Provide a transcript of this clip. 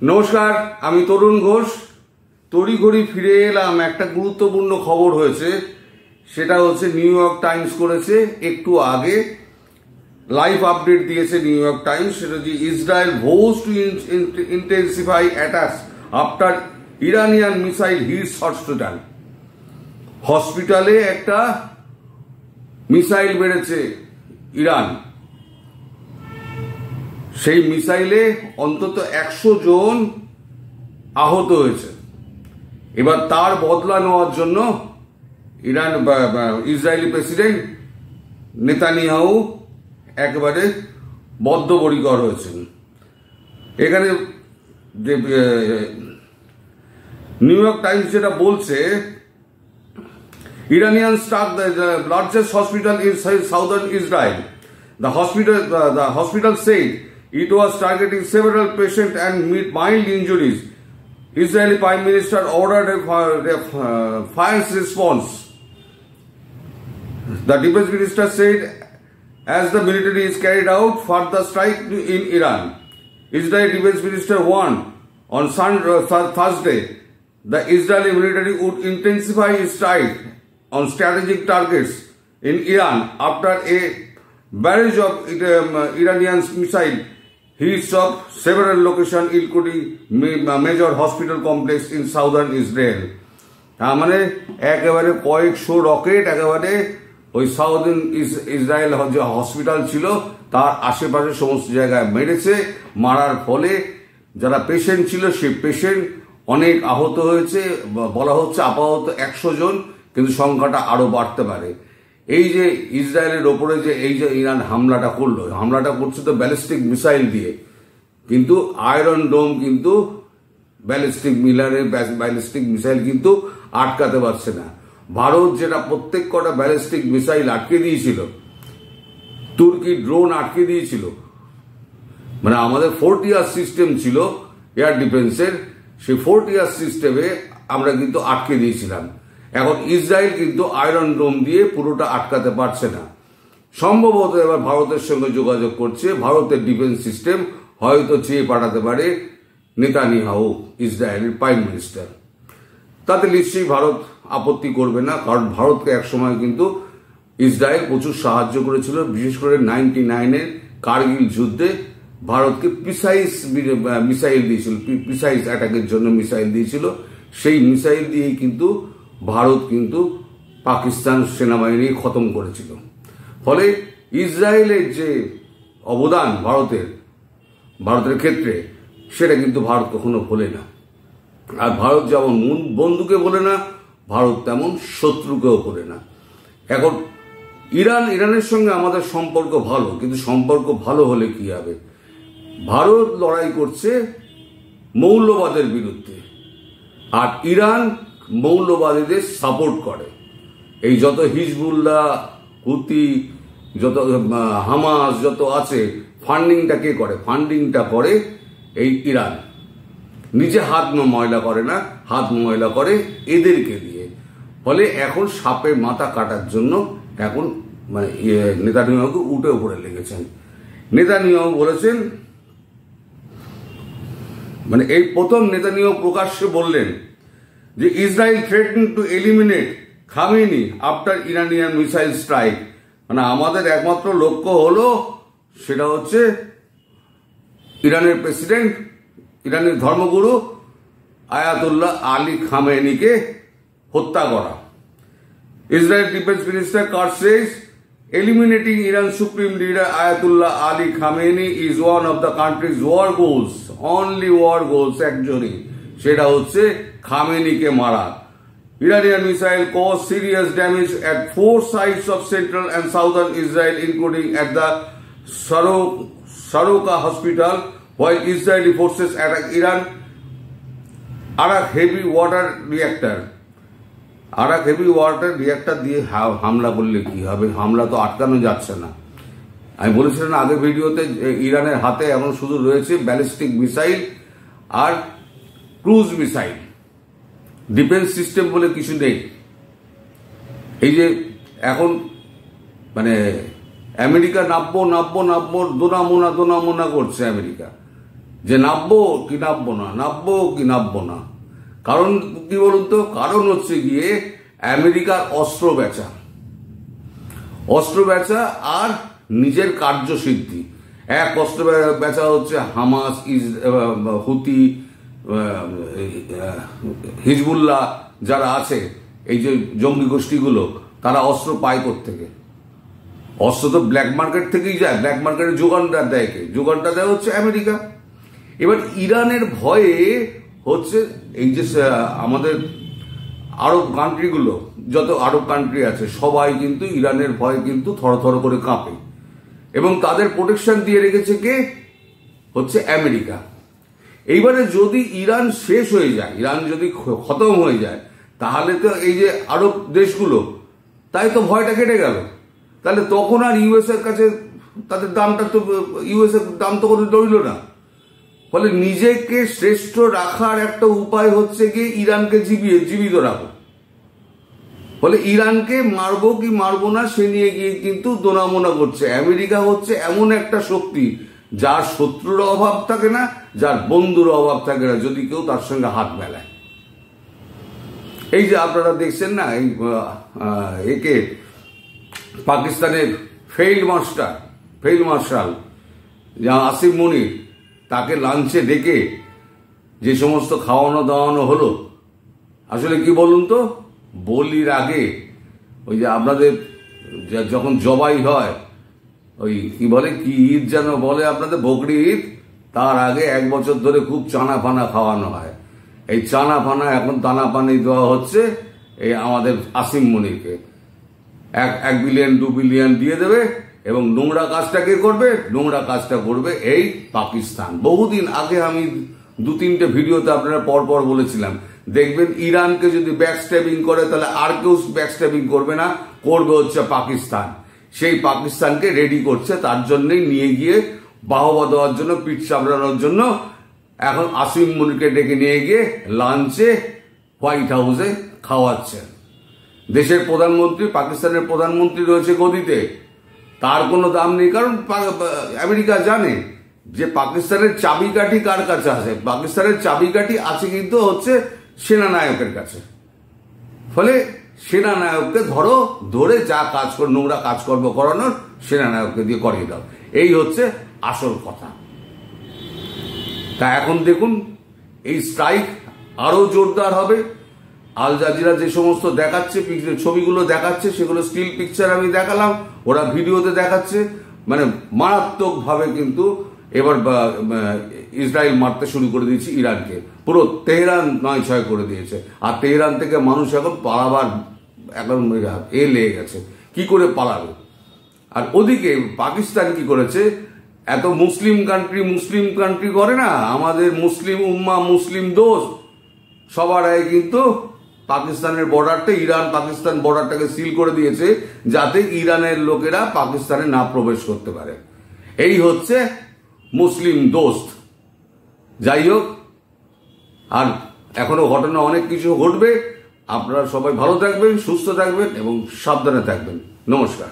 নমস্কার, আমি তরুণ ঘোষ। তড়িঘড়ি ফিরে এলাম। একটা গুরুত্বপূর্ণ খবর হয়েছে, সেটা হচ্ছে নিউ ইয়র্ক টাইমস করেছে একটু আগে, লাইভ আপডেট দিয়েছে নিউ ইয়র্ক টাইমস। সেটা যে Israel vows to intensify attacks after Iranian missile hits hospital. হসপিটালে একটা মিসাইল বেড়েছে ইরান। সেই মিসাইলে অন্তত 100 জন আহত হয়েছে। এবার তার বদলা নেওয়ার জন্য ইসরায়েলি প্রেসিডেন্ট নেতানিয়াহু একেবারে বদ্ধপরিকর হয়েছেন। এখানে যে নিউ ইয়র্ক টাইমস যেটা বলছে, Iranian struck the largest hospital in southern Israel. The hospital said it was targeting several patients and mild injuries. Israeli Prime Minister ordered a fire response. The defense minister said as the military is carried out further strike in Iran. Israeli defense minister warned on Thursday the Israeli military would intensify its strike on strategic targets in Iran after a barrage of Iranian missile hits of several locations including major hospital complex in southern Israel. মানে একেবারে কয়েকশো rocket একেবারে ওই southern Israel যে hospital ছিল তার আশেপাশে সমস্ত জায়গায় মেরেছে। মারার ফলে যারা পেশেন্ট ছিল সেই পেশেন্ট অনেক আহত হয়েছে। বলা হচ্ছে আপাতত 100 জন, কিন্তু সংখ্যাটা আরো বাড়তে পারে। এই যে ইসরায়েলের ওপরে যে এই যে ইরান হামলাটা করলো, হামলাটা করছে তো ব্যালিস্টিক মিসাইল দিয়ে, কিন্তু আয়রন ডোম কিন্তু ব্যালিস্টিক মিসাইল কিন্তু আটকাতে পারছে না। ভারত যেটা প্রত্যেক কটা ব্যালিস্টিক মিসাইল আটকে দিয়েছিল, তুর্কি ড্রোন আটকে দিয়েছিল, মানে আমাদের ফোর্টিয়ার সিস্টেম ছিল এয়ার ডিফেন্সের, সেই ফোর্টিয়ার সিস্টেমে আমরা কিন্তু আটকে দিয়েছিলাম। এখন ইসরায়েল কিন্তু আয়রন ডোম দিয়ে পুরোটা আটকাতে পারছে না। সম্ভবত এবার ভারতের সঙ্গে যোগাযোগ করছে। ভারতের ডিফেন্স সিস্টেম হয়তো চেয়ে পাঠাতে পারে নেতানিয়াহু, ইসরায়েলের প্রাইম মিনিস্টার। তাতে নিশ্চয়ই ভারত আপত্তি করবে না, কারণ ভারতকে একসময় কিন্তু ইসরায়েল প্রচুর সাহায্য করেছিল। বিশেষ করে 99-এর কার্গিল যুদ্ধে ভারতকে প্রিসাইজ মিসাইল দিয়েছিল, প্রিসাইজ অ্যাটাকের জন্য মিসাইল দিয়েছিল। সেই মিসাইল দিয়েই কিন্তু ভারত কিন্তু পাকিস্তান সেনাবাহিনী খতম করেছিল। ফলে ইসরায়েলের যে অবদান ভারতের ক্ষেত্রে, সেটা কিন্তু ভারত কখনো ভোলে না। আর ভারত যেমন বন্ধুকে ভোলে না, ভারত তেমন শত্রুকেও ভোলে না। এখন ইরানের সঙ্গে আমাদের সম্পর্ক ভালো, কিন্তু সম্পর্ক ভালো হলে কি হবে? ভারত লড়াই করছে মৌলবাদের বিরুদ্ধে, আর ইরান মৌলবাদীদের সাপোর্ট করে। এই যত হিজবুল্লাহ, হুতি, যত হামাস যত আছে, ফান্ডিংটা কে করে? ফান্ডিংটা করে এই ইরান। নিজে হাত ময়লা করে না, হাত ময়লা করে এদেরকে দিয়ে। ফলে এখন সাপে মাথা কাটার জন্য এখন মানে নেতানিয়াহুকে উঠে পড়ে লেগেছেন। নেতানিয়াহু বলেছেন, মানে এই প্রথম নেতানিয়াহু প্রকাশ্যে বললেন যে Israel threaten two eliminate Khamenei after Iranian missile strike. মানে আমাদের একমাত্র লক্ষ্য হলো সেটা হচ্ছে ইরানের প্রেসিডেন্ট, ইরানের ধর্মগুরু আয়াতুল্লাহ আলী খামেনিকে হত্যা করা। Israel defence minister car Sage eliminating Iran's supreme leader Ayatollah Ali Khamenei is one of the country's war goals. Only war goals actually. সেটা হচ্ছে খামেনিকে মারা। Iranian missile caused serious damage at 4 sites of central and southern Israel, including at the Soroka hospital, while Israeli forces attacked Iran Arak heavy water reactor. আরাক heavy water reactor দিয়ে হামলা করলে কি হবে? হামলা তো আটকানো যাচ্ছে না। আমি বলেছিলাম আগের ভিডিওতে, ইরানের হাতে এখন শুধু রয়েছে ব্যালিস্টিক মিসাইল আর ক্রুজ মিসাইল, ডিফেন্স সিস্টেম বলে কিছু নেই। এই যে এখন মানে আমেরিকা নাব্য দোনামোনা করছে আমেরিকা। যে নামবো কি নামবো না, নামবো কি নামবো না। কারণ কি বলুন তো, কারণ হচ্ছে গিয়ে আমেরিকার অস্ত্র বেচা আর নিজের কার্যসিদ্ধি। এক অস্ত্র বেচা হচ্ছে হামাস, হুতি, হিজবুল্লাহ যারা আছে, এই যে জঙ্গি গোষ্ঠীগুলো, তারা অস্ত্র পায় কোত্থেকে? অস্ত্র তো ব্ল্যাক মার্কেট থেকেই যায়। ব্ল্যাক মার্কেটের যোগানটা দেয় কে? যোগানটা দেয় হচ্ছে আমেরিকা। এবার ইরানের ভয়ে হচ্ছে এই যে আমাদের আরব কান্ট্রিগুলো, যত আরব কান্ট্রি আছে সবাই কিন্তু ইরানের ভয়ে কিন্তু থরথর করে কাঁপে, এবং তাদের প্রোটেকশন দিয়ে রেখেছে কে? হচ্ছে আমেরিকা। এইবারে যদি ইরান শেষ হয়ে যায়, ইরান যদি খতম হয়ে যায়, তাহলে তো এই যে আরব দেশগুলো, তাই তো ভয়টা কেটে গেল। তাহলে তখন আর ইউএস এর কাছে তাদের দামটা তো, ইউএস এর দাম তো কোনো রইল না। ফলে নিজেকে শ্রেষ্ঠ রাখার একটা উপায় হচ্ছে গিয়ে ইরানকে জীবিত রাখো। ফলে ইরানকে মারবো কি মারবো না সে নিয়ে গিয়ে কিন্তু দোনামোনা করছে। আমেরিকা হচ্ছে এমন একটা শক্তি যার শত্রুর অভাব থাকে না, যার বন্ধুর অভাব থাকে না, যদি কেউ তার সঙ্গে হাত মেলায়। এই যে আপনারা দেখছেন না, এই একে পাকিস্তানের ফিল্ড মার্শাল আসিম মুনির, তাকে লাঞ্চে ডেকে যে সমস্ত খাওয়ানো দাওয়ানো হলো, আসলে কি বলুন তো, বলির আগে ওই যে আপনাদের যখন জবাই হয়, ওই কি বলে, কি ঈদ যেন বলে আপনাদের, বকরি ঈদ, তার আগে 1 বছর ধরে খুব চানা ফানা খাওয়ানো হয়। এই চানা ফানা এখন দানা পানি দেওয়া হচ্ছে এই আমাদের আসিম মুনিরকে। 1 বিলিয়ন 2 বিলিয়ন দিয়ে দেবে, এবং নোংরা কাজটা কে করবে? নোংরা কাজটা করবে এই পাকিস্তান। বহুদিন আগে আমি 2-3টে ভিডিওতে আপনারা পরপর বলেছিলাম, দেখবেন ইরানকে যদি ব্যাকস্ট্যাবিং করে তাহলে আর কেউ ব্যাকস্ট্যাবিং করবে না, করবে হচ্ছে পাকিস্তান। সেই পাকিস্তানকে রেডি করছে, তার জন্যই নিয়ে গিয়ে বাহবা দেওয়ার জন্য, পিঠ চাপড়ানোর জন্য এখন আসিম মুনিরকে ডেকে নিয়ে গিয়ে লাঞ্চে হোয়াইট হাউসে খাওয়াচ্ছে। দেশের প্রধানমন্ত্রী, পাকিস্তানের প্রধানমন্ত্রী রয়েছে গদিতে, তার কোনো দাম নেই। কারণ আমেরিকা জানে যে পাকিস্তানের চাবিকাঠি কার কাছে আছে। পাকিস্তানের চাবিকাঠি আছে কিন্তু হচ্ছে সেনানায়কের কাছে। ফলে সেনানায়ককে ধরে যা কাজ করে, নোংরা কাজকর্ম করানোর, সেনানায়ককে দিয়ে করিয়ে দাও। এই হচ্ছে আসল কথা। তা এখন দেখুন, এই স্ট্রাইক আরো জোরদার হবে। আল জাজিরা যে সমস্ত দেখাচ্ছে, ছবিগুলো দেখাচ্ছে, সেগুলো স্টিল পিকচার আমি দেখালাম, ওরা ভিডিওতে দেখাচ্ছে। মানে মারাত্মক ভাবে কিন্তু এবার ইসরায়েল মারতে শুরু করে দিয়েছে ইরানকে। পুরো তেহরান 9-6 করে দিয়েছে। আর তেহরান থেকে মানুষ এখন পালাবার এখন লেগে গেছে, কি করে পালাবে। আর ওদিকে পাকিস্তান কি করেছে, এত মুসলিম কান্ট্রি করে না, আমাদের মুসলিম উম্মা, মুসলিম দোস্ত সবার আগে কিন্তু পাকিস্তানের বর্ডারটা, ইরান পাকিস্তান বর্ডারটাকে সিল করে দিয়েছে, যাতে ইরানের লোকেরা পাকিস্তানে না প্রবেশ করতে পারে। এই হচ্ছে মুসলিম দোস্ত। যাই হোক, আর এখনো ঘটনা অনেক কিছু ঘটবে। আপনারা সবাই ভালো থাকবেন, সুস্থ থাকবেন এবং সাবধানে থাকবেন। নমস্কার।